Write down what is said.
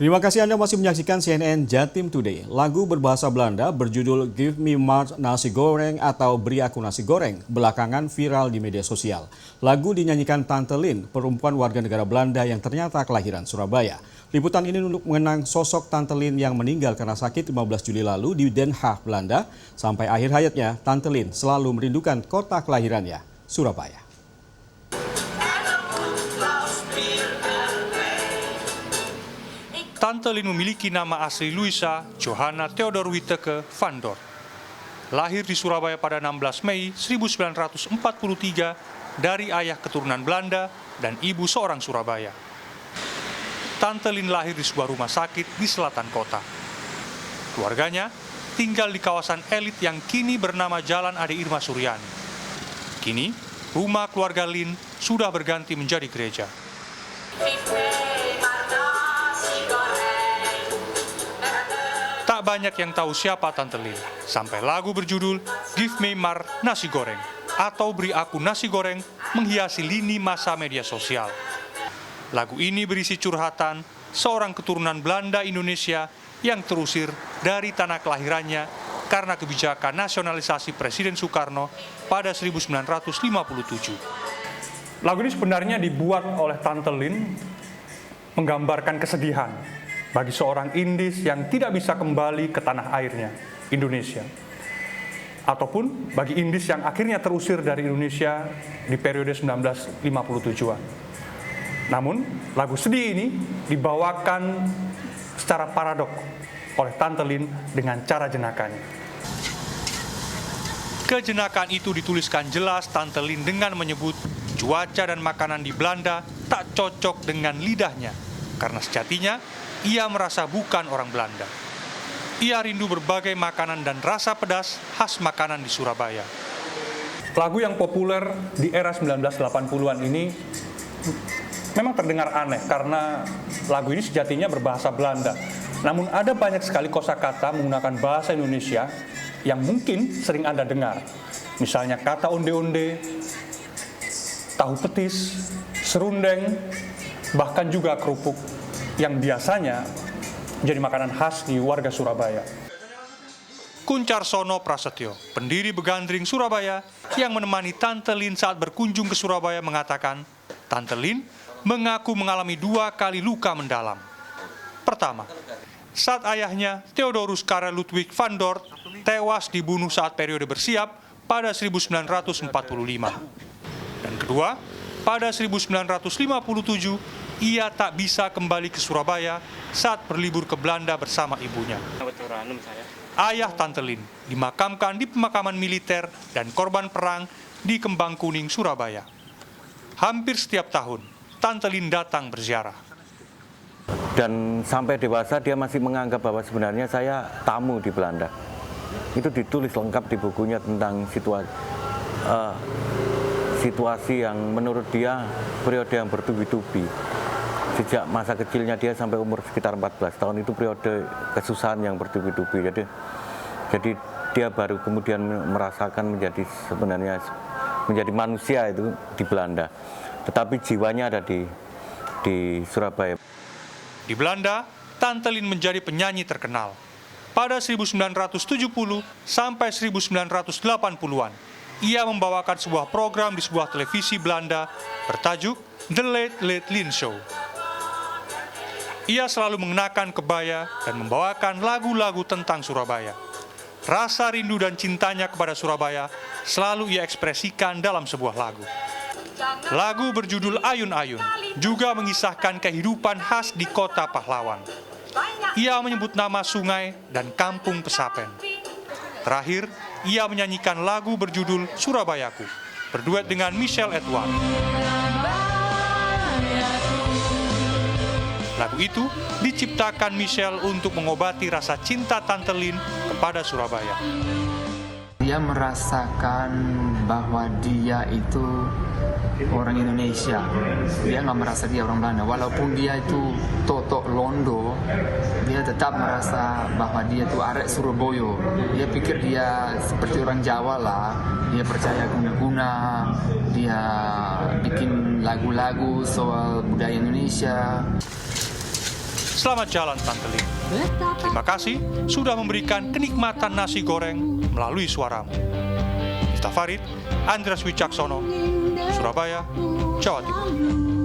Terima kasih Anda masih menyaksikan CNN Jatim Today. Lagu berbahasa Belanda berjudul Give Me Mart Nasi Goreng atau Beri Aku Nasi Goreng belakangan viral di media sosial. Lagu dinyanyikan Tante Lin, perempuan warga negara Belanda yang ternyata kelahiran Surabaya. Liputan ini untuk mengenang sosok Tante Lin yang meninggal karena sakit 15 Juli lalu di Den Haag, Belanda. Sampai akhir hayatnya, Tante Lin selalu merindukan kota kelahirannya, Surabaya. Tante Lin memiliki nama asli Louisa Johanna Theodor Witteke van Dort. Lahir di Surabaya pada 16 Mei 1943 dari ayah keturunan Belanda dan ibu seorang Surabaya. Tante Lin lahir di sebuah rumah sakit di selatan kota. Keluarganya tinggal di kawasan elit yang kini bernama Jalan Ade Irma Suryani. Kini, rumah keluarga Lin sudah berganti menjadi gereja. Tak banyak yang tahu siapa Tante Lin, sampai lagu berjudul Give Me Mar Nasi Goreng atau Beri Aku Nasi Goreng menghiasi lini masa media sosial. Lagu ini berisi curhatan seorang keturunan Belanda Indonesia yang terusir dari tanah kelahirannya karena kebijakan nasionalisasi Presiden Soekarno pada 1957. Lagu ini sebenarnya dibuat oleh Tante Lin menggambarkan kesedihan bagi seorang Indis yang tidak bisa kembali ke tanah airnya, Indonesia. Ataupun bagi Indis yang akhirnya terusir dari Indonesia di periode 1957-an. Namun, lagu sedih ini dibawakan secara paradok oleh Tante Lin dengan cara jenakanya. Kejenakaan itu dituliskan jelas Tante Lin dengan menyebut cuaca dan makanan di Belanda tak cocok dengan lidahnya, karena sejatinya ia merasa bukan orang Belanda. Ia rindu berbagai makanan dan rasa pedas khas makanan di Surabaya. Lagu yang populer di era 1980-an ini memang terdengar aneh karena lagu ini sejatinya berbahasa Belanda. Namun ada banyak sekali kosakata menggunakan bahasa Indonesia yang mungkin sering Anda dengar. Misalnya kata onde-onde, tahu petis, serundeng, bahkan juga kerupuk yang biasanya menjadi makanan khas di warga Surabaya. Kuncarsono Prasetyo, pendiri Begandring Surabaya yang menemani Tante Lin saat berkunjung ke Surabaya mengatakan, Tante Lin mengaku mengalami 2 kali luka mendalam. Pertama, saat ayahnya Theodorus Karel Ludwig van Dort tewas dibunuh saat periode bersiap pada 1945. Dan kedua, pada 1957 ia tak bisa kembali ke Surabaya saat berlibur ke Belanda bersama ibunya. Ayah Tante Lin dimakamkan di pemakaman militer dan korban perang di Kembang Kuning, Surabaya. Hampir setiap tahun, Tante Lin datang berziarah. Dan sampai dewasa dia masih menganggap bahwa sebenarnya saya tamu di Belanda. Itu ditulis lengkap di bukunya tentang situasi yang menurut dia periode yang bertubi-tubi. Sejak masa kecilnya dia sampai umur sekitar 14 tahun itu periode kesusahan yang bertubi-tubi. Jadi dia baru kemudian merasakan sebenarnya menjadi manusia itu di Belanda. Tetapi jiwanya ada di Surabaya. Di Belanda, Tante Lin menjadi penyanyi terkenal. Pada 1970 sampai 1980-an, ia membawakan sebuah program di sebuah televisi Belanda bertajuk The Late Late Lin Show. Ia selalu mengenakan kebaya dan membawakan lagu-lagu tentang Surabaya. Rasa rindu dan cintanya kepada Surabaya selalu ia ekspresikan dalam sebuah lagu. Lagu berjudul Ayun Ayun juga mengisahkan kehidupan khas di kota pahlawan. Ia menyebut nama sungai dan kampung Pesapen. Terakhir, ia menyanyikan lagu berjudul Surabayaku, berduet dengan Michelle Edward. Lagu itu diciptakan Michelle untuk mengobati rasa cinta Tante Lin kepada Surabaya. Dia merasakan bahwa dia itu orang Indonesia. Dia nggak merasa dia orang Belanda. Walaupun dia itu Toto Londo, dia tetap merasa bahwa dia itu arek Surabaya. Dia pikir dia seperti orang Jawa lah. Dia percaya guna-guna. Dia bikin lagu-lagu soal budaya Indonesia. Selamat jalan Tante Lin. Terima kasih sudah memberikan kenikmatan nasi goreng melalui suaramu. Miftah Farid, Andreas Wicaksono, Surabaya, Jawa Timur.